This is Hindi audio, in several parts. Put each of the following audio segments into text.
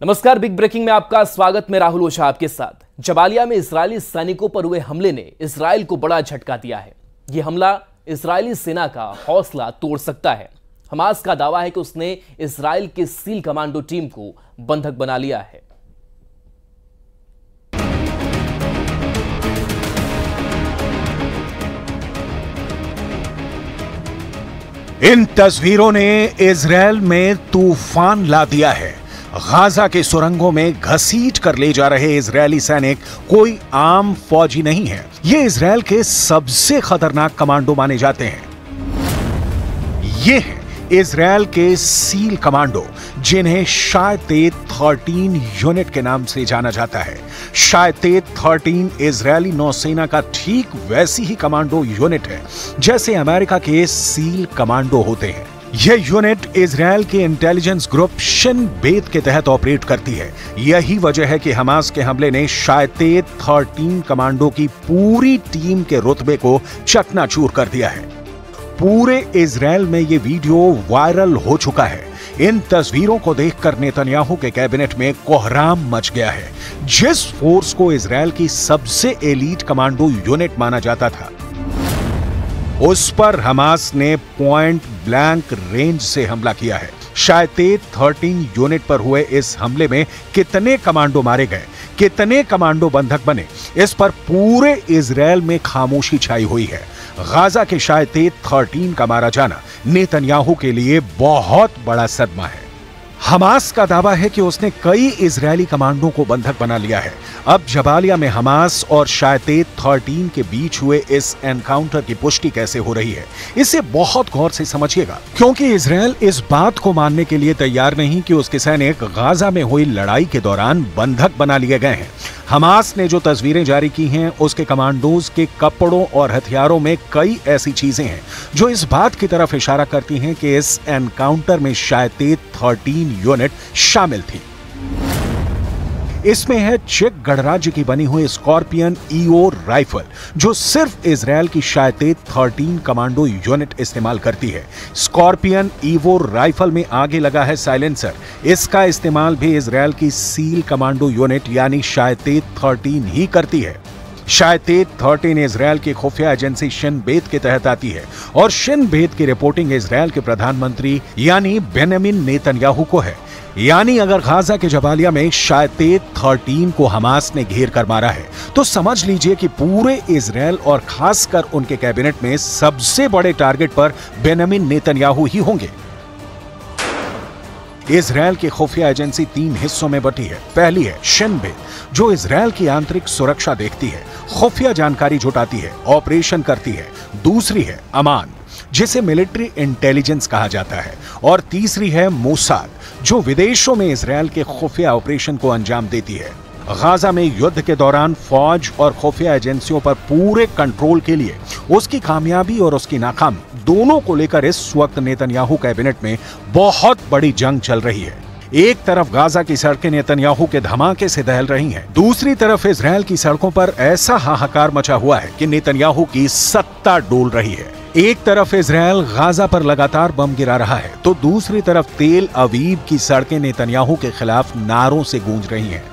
नमस्कार, बिग ब्रेकिंग में आपका स्वागत। मैं राहुल ओझा आपके साथ। जबालिया में इजरायली सैनिकों पर हुए हमले ने इजरायल को बड़ा झटका दिया है। यह हमला इजरायली सेना का हौसला तोड़ सकता है। हमास का दावा है कि उसने इजरायल के सील कमांडो टीम को बंधक बना लिया है। इन तस्वीरों ने इजरायल में तूफान ला दिया है। गाजा के सुरंगों में घसीट कर ले जा रहे इजरायली सैनिक कोई आम फौजी नहीं है। ये इजरायल के सबसे खतरनाक कमांडो माने जाते हैं। ये हैं इजरायल के सील कमांडो, जिन्हें शायतेत 13 यूनिट के नाम से जाना जाता है। शायतेत 13 इजरायली नौसेना का ठीक वैसी ही कमांडो यूनिट है जैसे अमेरिका के सील कमांडो होते हैं। यह यूनिट इजरायल के इंटेलिजेंस ग्रुप शिन बेत के तहत ऑपरेट करती है। यही वजह है कि हमास के हमले ने शायतेत 13 कमांडो की पूरी टीम के रुतबे को चकनाचूर कर दिया है। पूरे इजरायल में यह वीडियो वायरल हो चुका है। इन तस्वीरों को देखकर नेतन्याहू के कैबिनेट में कोहराम मच गया है। जिस फोर्स को इजरायल की सबसे एलीट कमांडो यूनिट माना जाता था, उस पर हमास ने पॉइंट ब्लैंक रेंज से हमला किया है। शायतेत 13 यूनिट पर हुए इस हमले में कितने कमांडो मारे गए, कितने कमांडो बंधक बने, इस पर पूरे इजरायल में खामोशी छाई हुई है। गाजा के शायतेत 13 का मारा जाना नेतन्याहू के लिए बहुत बड़ा सदमा है। हमास का दावा है कि उसने कई इजरायली कमांडो को बंधक बना लिया है। अब जबालिया में हमास और शायतेत 13 के बीच हुए इस एनकाउंटर की पुष्टि कैसे हो रही है, इसे बहुत गौर से समझिएगा, क्योंकि इजरायल इस बात को मानने के लिए तैयार नहीं कि उसके सैनिक गाजा में हुई लड़ाई के दौरान बंधक बना लिए गए हैं। हमास ने जो तस्वीरें जारी की हैं, उसके कमांडोज के कपड़ों और हथियारों में कई ऐसी चीजें हैं जो इस बात की तरफ इशारा करती हैं कि इस एनकाउंटर में शायतेत 13 यूनिट शामिल थी। इसमें है चेक गणराज्य की बनी हुई स्कॉर्पियन ईओ राइफल, जो सिर्फ इजरायल की शायतेत 13 कमांडो यूनिट इस्तेमाल करती है। स्कॉर्पियन ईवो राइफल में आगे लगा है साइलेंसर। इसका इस्तेमाल भी इजरायल की सील कमांडो यूनिट यानी शायतेत 13 ही करती है। शायतेत 13 इजरायल की खुफिया एजेंसी शिन बेत के तहत आती है और शिन बेत की रिपोर्टिंग इजरायल के प्रधानमंत्री यानी बेंजामिन नेतन्याहू को है। यानी अगर गाजा के जबालिया में शायतेत 13 को हमास ने घेर कर मारा है, तो समझ लीजिए कि पूरे इजरायल और खासकर उनके कैबिनेट में सबसे बड़े टारगेट पर बेंजामिन नेतन्याहू ही होंगे। इजरायल की खुफिया एजेंसी 3 हिस्सों में बटी है। पहली है शिन बेत, जो इजरायल की आंतरिक सुरक्षा देखती है, खुफिया जानकारी जुटाती है, ऑपरेशन करती है। दूसरी है अमान, जिसे मिलिट्री इंटेलिजेंस कहा जाता है। और तीसरी है मोसाद, जो विदेशों में इजरायल के खुफिया ऑपरेशन को अंजाम देती है। गाजा में युद्ध के दौरान फौज और खुफिया एजेंसियों पर पूरे कंट्रोल के लिए उसकी कामयाबी और उसकी नाकामी दोनों को लेकर इस वक्त नेतन्याहू कैबिनेट में बहुत बड़ी जंग चल रही है। एक तरफ गाजा की सड़कें नेतन्याहू के धमाके से दहल रही हैं, दूसरी तरफ इजरायल की सड़कों पर ऐसा हाहाकार मचा हुआ है कि नेतन्याहू की सत्ता डोल रही है। एक तरफ इजरायल गाजा पर लगातार बम गिरा रहा है, तो दूसरी तरफ तेल अवीव की सड़कें नेतन्याहू के खिलाफ नारों से गूंज रही हैं।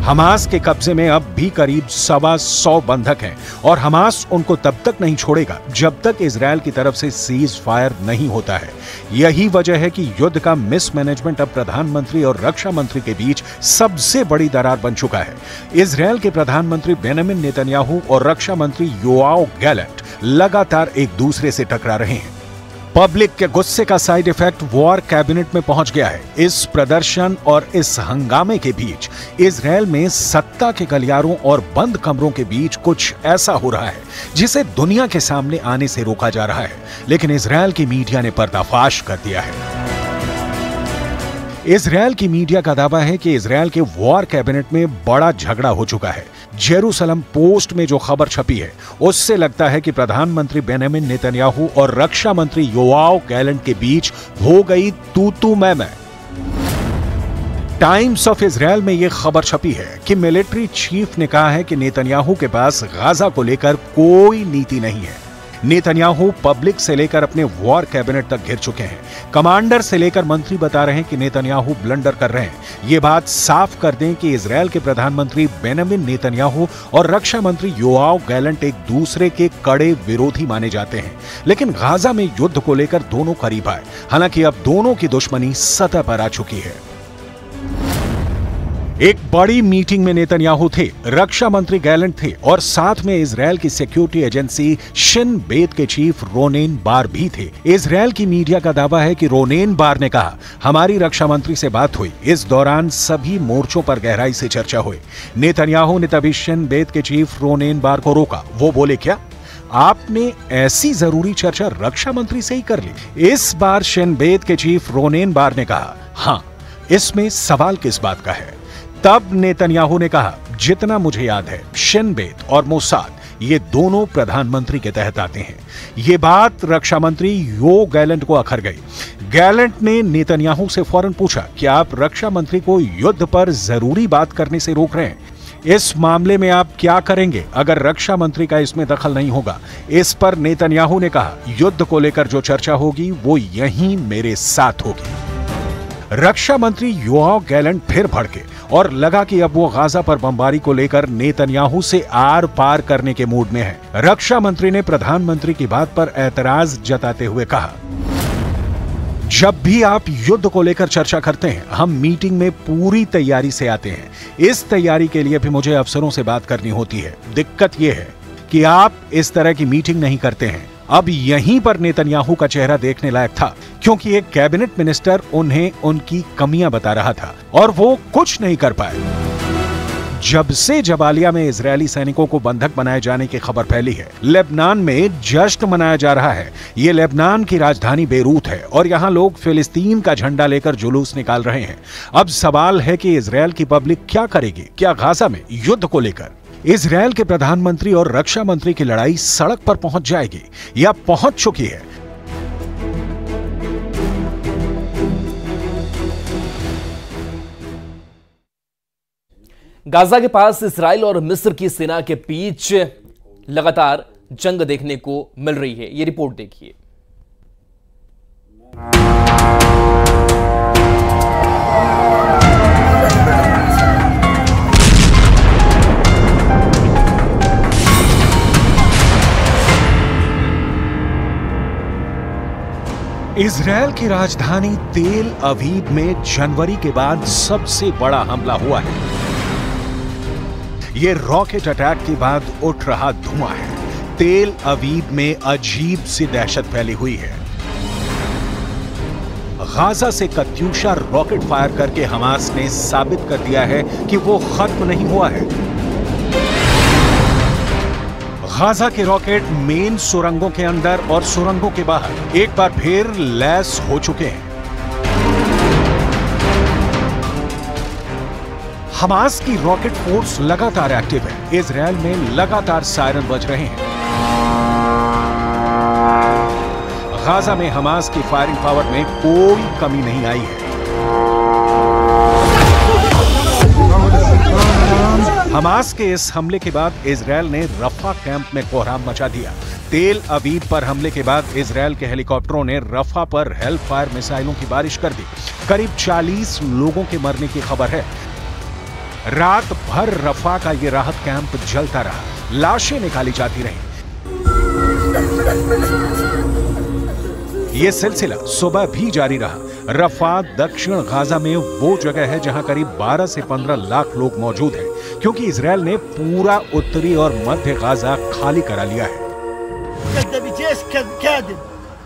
हमास के कब्जे में अब भी करीब 125 बंधक हैं और हमास उनको तब तक नहीं छोड़ेगा जब तक इजरायल की तरफ से सीज फायर नहीं होता है। यही वजह है कि युद्ध का मिसमैनेजमेंट अब प्रधानमंत्री और रक्षा मंत्री के बीच सबसे बड़ी दरार बन चुका है। इजरायल के प्रधानमंत्री बेंजामिन नेतन्याहू और रक्षा मंत्री योआव गैलेंट लगातार एक दूसरे से टकरा रहे हैं। पब्लिक के गुस्से का साइड इफेक्ट वॉर कैबिनेट में पहुंच गया है। इस प्रदर्शन और इस हंगामे के बीच इजरायल में सत्ता के गलियारों और बंद कमरों के बीच कुछ ऐसा हो रहा है जिसे दुनिया के सामने आने से रोका जा रहा है, लेकिन इजरायल की मीडिया ने पर्दाफाश कर दिया है। इजरायल की मीडिया का दावा है कि इजरायल के वॉर कैबिनेट में बड़ा झगड़ा हो चुका है। जेरूसलम पोस्ट में जो खबर छपी है, उससे लगता है कि प्रधानमंत्री बेंजामिन नेतन्याहू और रक्षा मंत्री योआव गैलेंट के बीच हो गई तू मैं। टाइम्स ऑफ इजरायल में यह खबर छपी है कि मिलिट्री चीफ ने कहा है कि नेतन्याहू के पास गाजा को लेकर कोई नीति नहीं है। नेतन्याहू पब्लिक से लेकर अपने वॉर कैबिनेट तक घिर चुके हैं। कमांडर से लेकर मंत्री बता रहे हैं कि नेतन्याहू ब्लंडर कर रहे हैं। ये बात साफ कर दें कि इजरायल के प्रधानमंत्री बेंजामिन नेतन्याहू और रक्षा मंत्री योआव गैलेंट एक दूसरे के कड़े विरोधी माने जाते हैं, लेकिन गाजा में युद्ध को लेकर दोनों करीब आए। हालांकि अब दोनों की दुश्मनी सतह पर आ चुकी है। एक बड़ी मीटिंग में नेतन्याहू थे, रक्षा मंत्री गैलेंट थे और साथ में इजरायल की सिक्योरिटी एजेंसी शिन बेत के चीफ रोनेन बार भी थे। इजरायल की मीडिया का दावा है कि रोनेन बार ने कहा, हमारी रक्षा मंत्री से बात हुई, इस दौरान सभी मोर्चों पर गहराई से चर्चा हुई। नेतन्याहू ने तभी शिन बेत के चीफ रोनेन बार को रोका। वो बोले, क्या आपने ऐसी जरूरी चर्चा रक्षा मंत्री से ही कर ली? इस बार शिन बेत के चीफ रोनेन बार ने कहा, हां, इसमें सवाल किस बात का है? तब नेतन्याहू ने कहा, जितना मुझे याद है शिन बेत और मोसाद ये दोनों प्रधानमंत्री के तहत आते हैं। ये बात रक्षा मंत्री योआव गैलेंट को अखर गई। गैलेंट ने नेतन्याहू से फौरन पूछा कि आप रक्षा मंत्री को युद्ध पर जरूरी बात करने से रोक रहे हैं, इस मामले में आप क्या करेंगे अगर रक्षा मंत्री का इसमें दखल नहीं होगा? इस पर नेतन्याहू ने कहा, युद्ध को लेकर जो चर्चा होगी वो यहीं मेरे साथ होगी। रक्षा मंत्री योआव गैलेंट फिर भड़के और लगा कि अब वो गाजा पर बमबारी को लेकर नेतन्याहू से आर पार करने के मूड में है। रक्षा मंत्री ने प्रधानमंत्री की बात पर एतराज जताते हुए कहा, जब भी आप युद्ध को लेकर चर्चा करते हैं, हम मीटिंग में पूरी तैयारी से आते हैं। इस तैयारी के लिए भी मुझे अफसरों से बात करनी होती है। दिक्कत यह है कि आप इस तरह की मीटिंग नहीं करते हैं। अब यहीं पर नेतन्याहू का चेहरा देखने लायक था, क्योंकि एक कैबिनेट मिनिस्टर उन्हें उनकी कमियां बता रहा था और वो कुछ नहीं कर पाए। जब से जबालिया में इजरायली सैनिकों को बंधक बनाए जाने की खबर फैली है, लेबनान में जश्न मनाया जा रहा है। ये लेबनान की राजधानी बेरूत है और यहाँ लोग फिलिस्तीन का झंडा लेकर जुलूस निकाल रहे हैं। अब सवाल है कि इजरायल की पब्लिक क्या करेगी? क्या गाजा में युद्ध को लेकर इजरायल के प्रधानमंत्री और रक्षा मंत्री की लड़ाई सड़क पर पहुंच जाएगी या पहुंच चुकी है? गाजा के पास इजराइल और मिस्र की सेना के बीच लगातार जंग देखने को मिल रही है। ये रिपोर्ट देखिए। इजरायल की राजधानी तेल अवीव में जनवरी के बाद सबसे बड़ा हमला हुआ है। ये रॉकेट अटैक के बाद उठ रहा धुआं है। तेल अवीव में अजीब सी दहशत फैली हुई है। गाजा से कत्यूशा रॉकेट फायर करके हमास ने साबित कर दिया है कि वो खत्म नहीं हुआ है। गाजा के रॉकेट मेन सुरंगों के अंदर और सुरंगों के बाहर एक बार फिर लैस हो चुके हैं। हमास की रॉकेट फोर्स लगातार एक्टिव है। इजरायल में लगातार सायरन बज रहे हैं। गाजा में हमास की फायरिंग पावर में कोई कमी नहीं आई है। हमास के इस हमले के बाद इजरायल ने रफा कैंप में कोहराम मचा दिया। तेल अवीव पर हमले के बाद इजरायल के हेलीकॉप्टरों ने रफा पर हेल फायर मिसाइलों की बारिश कर दी। करीब 40 लोगों के मरने की खबर है। रात भर रफा का ये राहत कैंप जलता रहा, लाशें निकाली जाती रहीं। ये सिलसिला सुबह भी जारी रहा। रफा दक्षिण गाजा में वो जगह है जहां करीब 12 से 15 लाख लोग मौजूद हैं, क्योंकि इजरायल ने पूरा उत्तरी और मध्य गाजा खाली करा लिया है।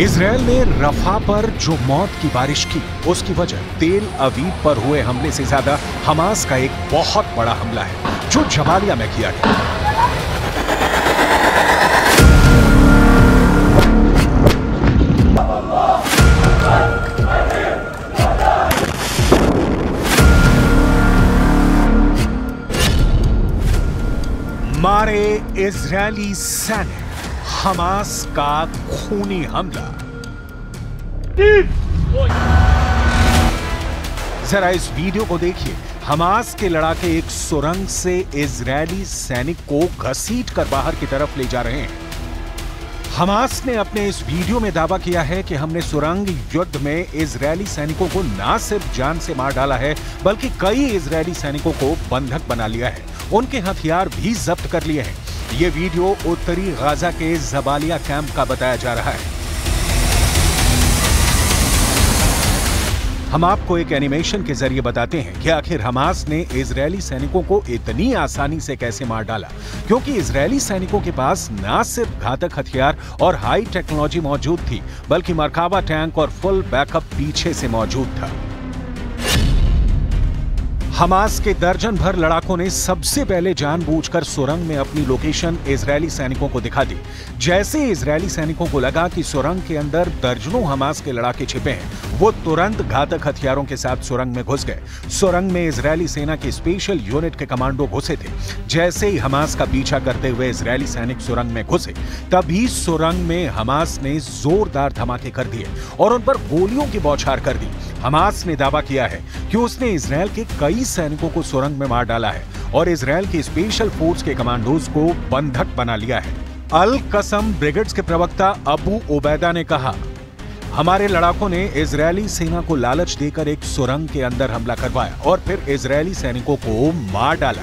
इजरायल ने रफा पर जो मौत की बारिश की, उसकी वजह तेल अवीव पर हुए हमले से ज्यादा हमास का एक बहुत बड़ा हमला है जो जबालिया में किया गया। मारे इजरायली सैनिक, हमास का खूनी हमला। जरा इस वीडियो को देखिए। हमास के लड़ाके एक सुरंग से इजरायली सैनिक को घसीटकर बाहर की तरफ ले जा रहे हैं। हमास ने अपने इस वीडियो में दावा किया है कि हमने सुरंग युद्ध में इजरायली सैनिकों को न सिर्फ जान से मार डाला है, बल्कि कई इजरायली सैनिकों को बंधक बना लिया है। उनके हथियार भी जब्त कर लिए हैं। यह वीडियो उत्तरी गाजा के जबालिया कैंप का बताया जा रहा है। हम आपको एक एनिमेशन के जरिए बताते हैं कि आखिर हमास ने इजरायली सैनिकों को इतनी आसानी से कैसे मार डाला, क्योंकि इजरायली सैनिकों के पास न सिर्फ घातक हथियार और हाई टेक्नोलॉजी मौजूद थी, बल्कि मरकाबा टैंक और फुल बैकअप पीछे से मौजूद था। हमास के दर्जन भर लड़ाकों ने सबसे पहले जानबूझकर सुरंग में अपनी लोकेशन इजरायली सैनिकों को दिखा दी। जैसे इजरायली सैनिकों को लगा कि सुरंग के अंदर दर्जनों हमास के लड़ाके छिपे हैं, वो तुरंत घातक हथियारों के साथ सुरंग में घुस गए। सुरंग में इजरायली सेना की स्पेशल यूनिट के कमांडो घुसे थे। जैसे ही हमास का पीछा करते हुए इजरायली सैनिक सुरंग में घुसे, तभी सुरंग में हमास ने जोरदार धमाके कर दिए और उन पर गोलियों की बौछार कर दी। हमास ने दावा किया है कि उसने इजरायल के कई सैनिकों को सुरंग में मार डाला है और इजरायल की स्पेशल फोर्स के कमांडोज को बंधक बना लिया है। अल कसम ब्रिगेड्स के प्रवक्ता अबू उबैदा ने कहा, हमारे लड़ाकों ने इजरायली सेना को लालच देकर एक सुरंग के अंदर हमला करवाया और फिर इजरायली सैनिकों को मार डाला।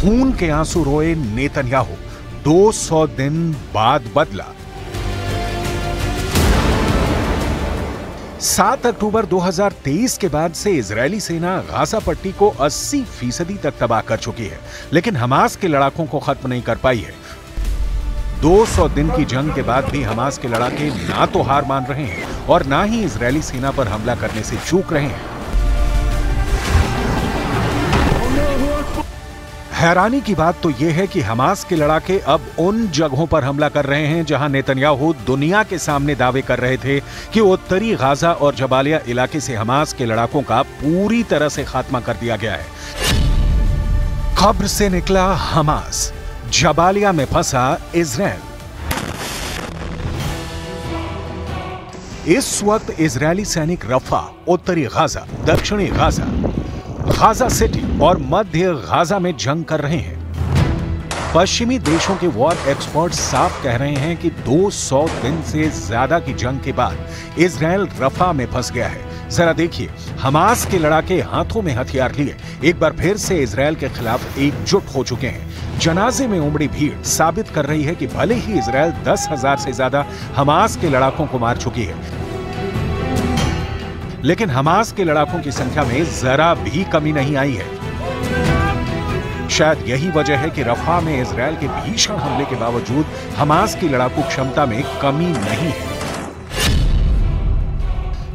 खून के आंसू रोए नेतन्याहू 200 दिन बाद बदला। 7 अक्टूबर 2023 के बाद से इजरायली सेना गाजा पट्टी को 80% तक तबाह कर चुकी है, लेकिन हमास के लड़ाकों को खत्म नहीं कर पाई है। 200 दिन की जंग के बाद भी हमास के लड़ाके ना तो हार मान रहे हैं और ना ही इजरायली सेना पर हमला करने से चूक रहे हैं। हैरानी की बात तो यह है कि हमास के लड़ाके अब उन जगहों पर हमला कर रहे हैं जहां नेतन्याहू दुनिया के सामने दावे कर रहे थे कि उत्तरी गाजा और जबालिया इलाके से हमास के लड़ाकों का पूरी तरह से खात्मा कर दिया गया है। कब्र से निकला हमास, जबालिया में फंसा इजरायल। इस वक्त इजरायली सैनिक रफा, उत्तरी गाजा, दक्षिणी गाजा, गाजा सिटी और मध्य गाजा में जंग कर रहे हैं। पश्चिमी देशों के वॉर एक्सपर्ट्स साफ कह रहे हैं कि 200 दिन से ज्यादा की जंग के बाद इजरायल रफा में फंस गया है। जरा देखिए, हमास के लड़ाके हाथों में हथियार लिए एक बार फिर से इजरायल के खिलाफ एकजुट हो चुके हैं। जनाजे में उमड़ी भीड़ साबित कर रही है कि भले ही इजरायल 10,000 से ज्यादा हमास के लड़ाकों को मार चुकी है, लेकिन हमास के लड़ाकों की संख्या में जरा भी कमी नहीं आई है। शायद यही वजह है कि रफा में इजरायल के भीषण हमले के बावजूद हमास की लड़ाकू क्षमता में कमी नहीं है।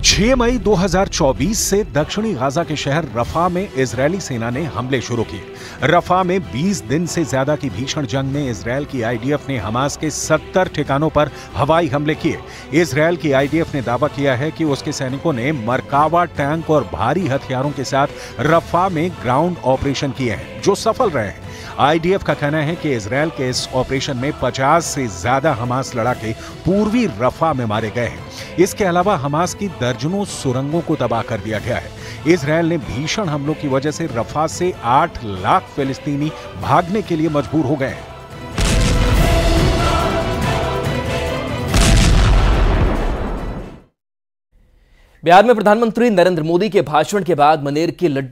6 मई 2024 से दक्षिणी गाजा के शहर रफा में इजरायली सेना ने हमले शुरू किए। रफा में 20 दिन से ज्यादा की भीषण जंग में इजरायल की आईडीएफ ने हमास के 70 ठिकानों पर हवाई हमले किए। इजरायल की आईडीएफ ने दावा किया है कि उसके सैनिकों ने मरकावा टैंक और भारी हथियारों के साथ रफा में ग्राउंड ऑपरेशन किए हैं, जो सफल रहे हैं। आईडीएफ का कहना है कि इजरायल के इस ऑपरेशन में 50 से ज्यादा हमास लड़ाके पूर्वी रफा में मारे गए हैं। इसके अलावा हमास की दर्जनों सुरंगों को तबाह कर दिया गया है। इजरायल ने भीषण हमलों की वजह से रफा से 8 लाख फिलिस्तीनी भागने के लिए मजबूर हो गए हैं। बिहार में प्रधानमंत्री नरेंद्र मोदी के भाषण के बाद मनेर के लड्डू